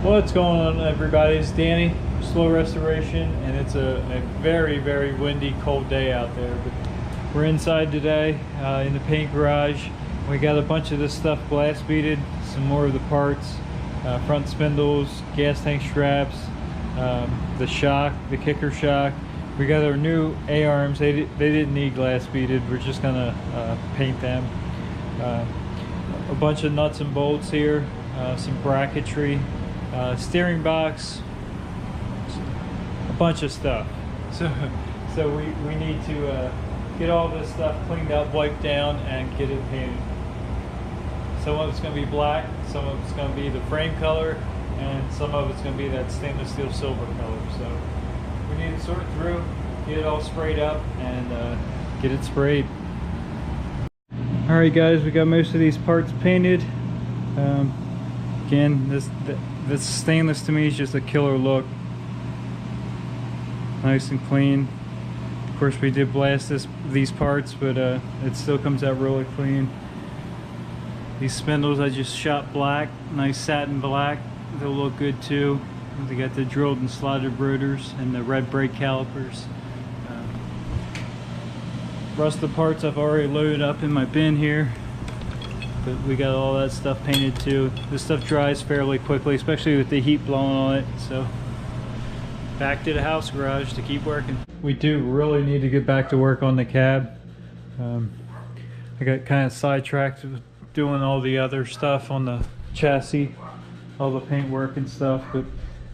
What's going on, everybody? It's Danny, Slow Restoration, and it's a very, very windy, cold day out there. But we're inside today in the paint garage. We got a bunch of this stuff blast beaded, some more of the parts, front spindles, gas tank straps, the shock, the kicker shock. We got our new A-arms. They didn't need glass beaded. We're just gonna paint them. A bunch of nuts and bolts here, some bracketry. Steering box, a bunch of stuff. So we need to get all this stuff cleaned up, wiped down, and get it painted. Some of it's going to be black, some of it's going to be the frame color, and some of it's going to be that stainless steel silver color. So we need to sort through, get it all sprayed up, and get it sprayed. Alright guys, we got most of these parts painted. Again, this stainless to me is just a killer look. Nice and clean. Of course, we did blast these parts, but it still comes out really clean. These spindles I just shot black, nice satin black. They'll look good too. They got the drilled and slotted rotors and the red brake calipers. Rusted parts I've already loaded up in my bin here. But we got all that stuff painted too. This stuff dries fairly quickly, especially with the heat blowing on it. So back to the house garage to keep working. We do really need to get back to work on the cab. I got kind of sidetracked with doing all the other stuff on the chassis, all the paint work and stuff, but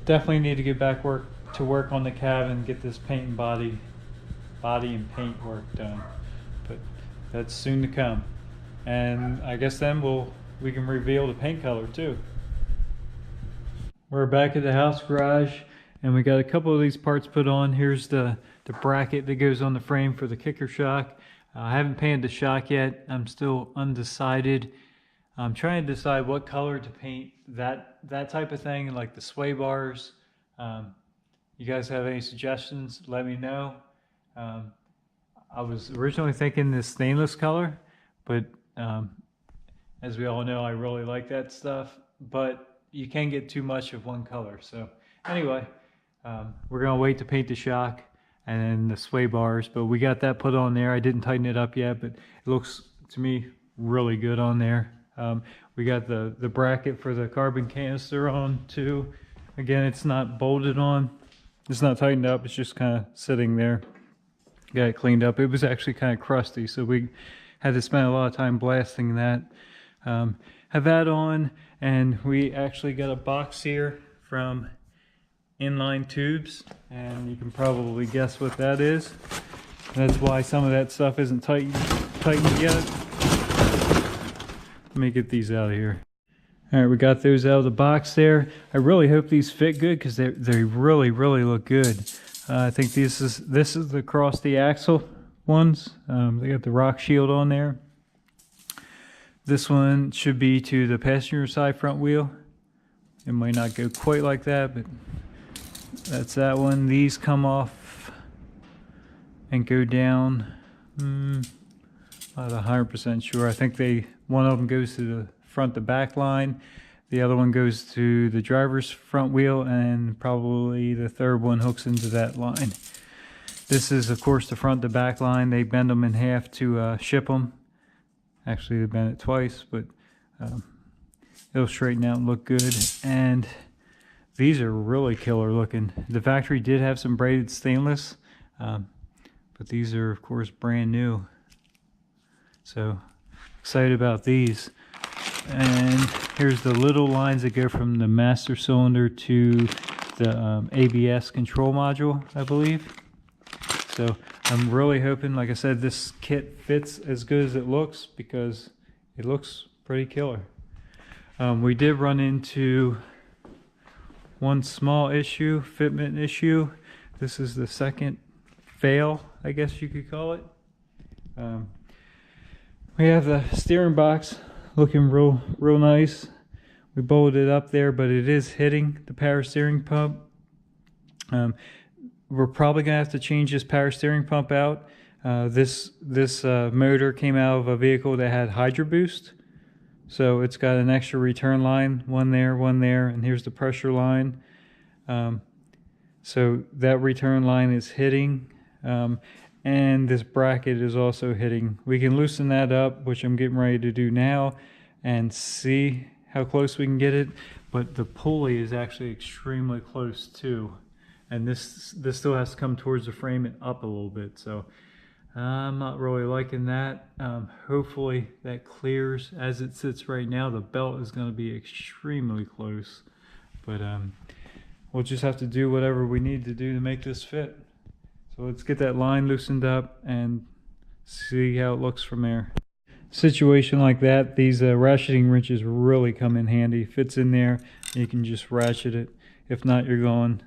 definitely need to get back to work on the cab and get this paint and body and paint work done. But that's soon to come. And I guess then we can reveal the paint color too. We're back at the house garage, and we got a couple of these parts put on. Here's the bracket that goes on the frame for the kicker shock. I haven't painted the shock yet. I'm still undecided. I'm trying to decide what color to paint that type of thing, like the sway bars. You guys have any suggestions? Let me know. I was originally thinking this stainless color, but as we all know, I really like that stuff, but you can't get too much of one color. So anyway, we're gonna wait to paint the shock and then the sway bars, but we got that put on there. I didn't tighten it up yet, but it looks to me really good on there. We got the bracket for the carbon canister on too. Again, it's not bolted on, it's not tightened up, it's just kind of sitting there. Got it cleaned up. It was actually kind of crusty, so we had to spend a lot of time blasting that. Have that on, and we actually got a box here from Inline Tubes, and you can probably guess what that is. That's why some of that stuff isn't tightened yet. Let me get these out of here. All right, we got those out of the box there. I really hope these fit good because they really look good. I think this is the across the axle ones. They got the rock shield on there. This one should be to the passenger side front wheel. It might not go quite like that, but that's that one. These come off and go down. Not 100% sure. I think one of them goes to the front to back line. The other one goes to the driver's front wheel, and probably the third one hooks into that line. This is, of course, the front to back line. They bend them in half to ship them. Actually, they bend it twice, but it'll straighten out and look good. And these are really killer looking. The factory did have some braided stainless, but these are, of course, brand new. So excited about these. And here's the little lines that go from the master cylinder to the ABS control module, I believe. So I'm really hoping, like I said, this kit fits as good as it looks, because it looks pretty killer. We did run into one small issue, fitment issue. This is the second fail, I guess you could call it. We have the steering box looking real nice. We bolted it up there, but it is hitting the power steering pump. We're probably gonna have to change this power steering pump out. This motor came out of a vehicle that had Hydro Boost, So it's got an extra return line, one there, and here's the pressure line. So that return line is hitting, and this bracket is also hitting. We can loosen that up, which I'm getting ready to do now, and see how close we can get it. But the pulley is actually extremely close too, and this still has to come towards the frame and up a little bit. So I'm not really liking that. Hopefully that clears. As it sits right now, the belt is going to be extremely close, but we'll just have to do whatever we need to do to make this fit. So let's get that line loosened up and see how it looks from there. Situation like that, these ratcheting wrenches really come in handy. Fits in there, you can just ratchet it. If not, you're going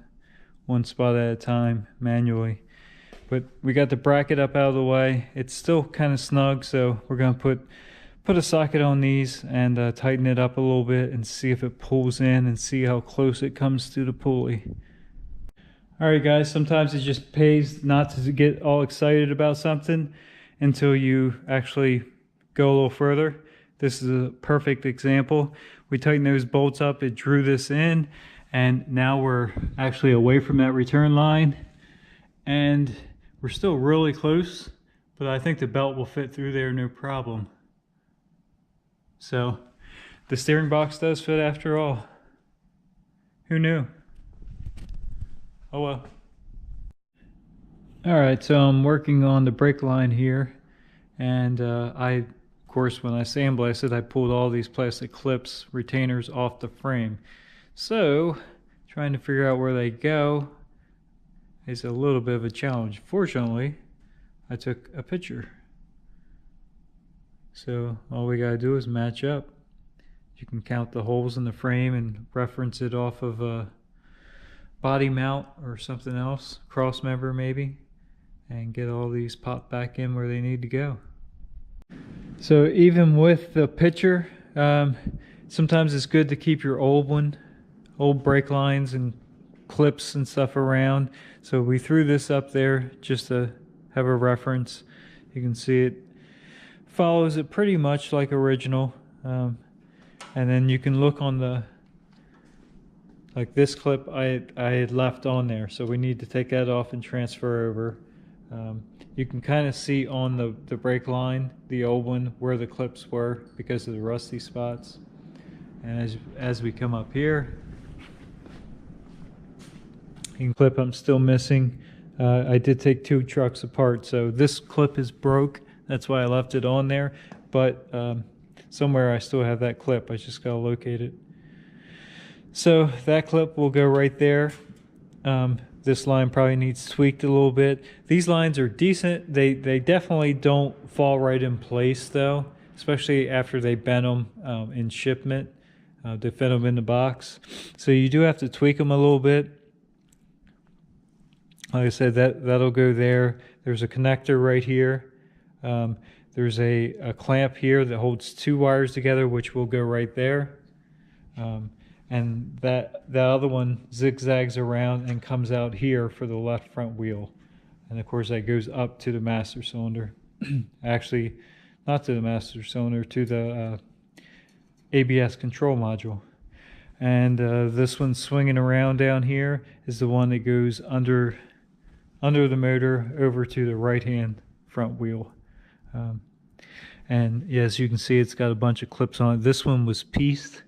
one spot at a time manually. But we got the bracket up out of the way. It's still kind of snug, so we're going to put a socket on these and tighten it up a little bit and see if it pulls in and see how close it comes to the pulley. Alright guys, sometimes it just pays not to get all excited about something until you actually go a little further. This is a perfect example. We tightened those bolts up, it drew this in, and now we're actually away from that return line, and we're still really close, but I think the belt will fit through there no problem. So the steering box does fit after all. Who knew? Oh well. Alright, so I'm working on the brake line here, and of course when I sandblasted I pulled all these plastic clips, retainers off the frame. So trying to figure out where they go is a little bit of a challenge. Fortunately, I took a picture. So all we gotta do is match up. You can count the holes in the frame and reference it off of a body mount or something else, cross member maybe, and get all these popped back in where they need to go. So even with the picture, sometimes it's good to keep your old brake lines and clips and stuff around. So we threw this up there just to have a reference. You can see it follows it pretty much like original, and then you can look on the, like this clip I had left on there, so we need to take that off and transfer over. You can kind of see on the brake line, the old one, where the clips were because of the rusty spots. And as we come up here, you can clip I'm still missing. I did take 2 trucks apart, so this clip is broke. That's why I left it on there, but somewhere I still have that clip. I just gotta locate it. So that clip will go right there. This line probably needs tweaked a little bit. These lines are decent. They definitely don't fall right in place though, especially after they bent them in shipment. They fit them in the box. So you do have to tweak them a little bit. Like I said, that'll go there. There's a connector right here. There's a clamp here that holds 2 wires together, which will go right there. And the other one zigzags around and comes out here for the left front wheel. And of course that goes up to the master cylinder. Actually, not to the master cylinder, to the ABS control module. And this one swinging around down here is the one that goes under the motor over to the right hand front wheel. And yeah, as you can see, it's got a bunch of clips on it. This one was pieced.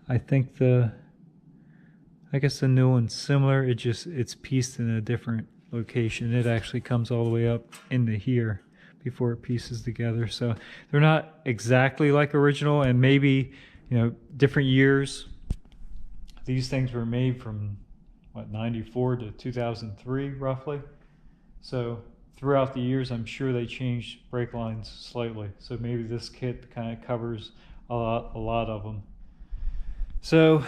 I think I guess the new one's similar. It's pieced in a different location. It actually comes all the way up into here before it pieces together. So they're not exactly like original, and maybe, you know, different years. These things were made from what, 94 to 2003 roughly. So throughout the years, I'm sure they changed brake lines slightly. So maybe this kit kind of covers a lot of them. So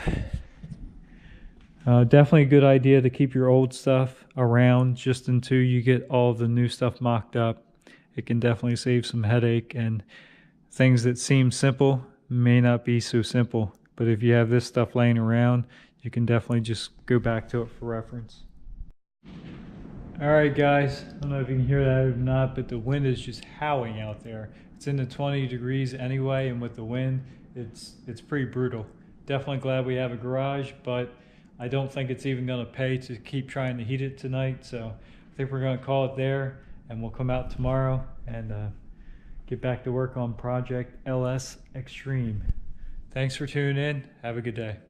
definitely a good idea to keep your old stuff around just until you get all the new stuff mocked up. It can definitely save some headache, and things that seem simple may not be so simple. But if you have this stuff laying around, you can definitely just go back to it for reference. All right, guys. I don't know if you can hear that or not, but the wind is just howling out there. It's in the 20 degrees anyway, and with the wind, it's pretty brutal. Definitely glad we have a garage, but I don't think it's even going to pay to keep trying to heat it tonight. So I think we're going to call it there, and we'll come out tomorrow and get back to work on project LS Extreme. Thanks for tuning in. Have a good day.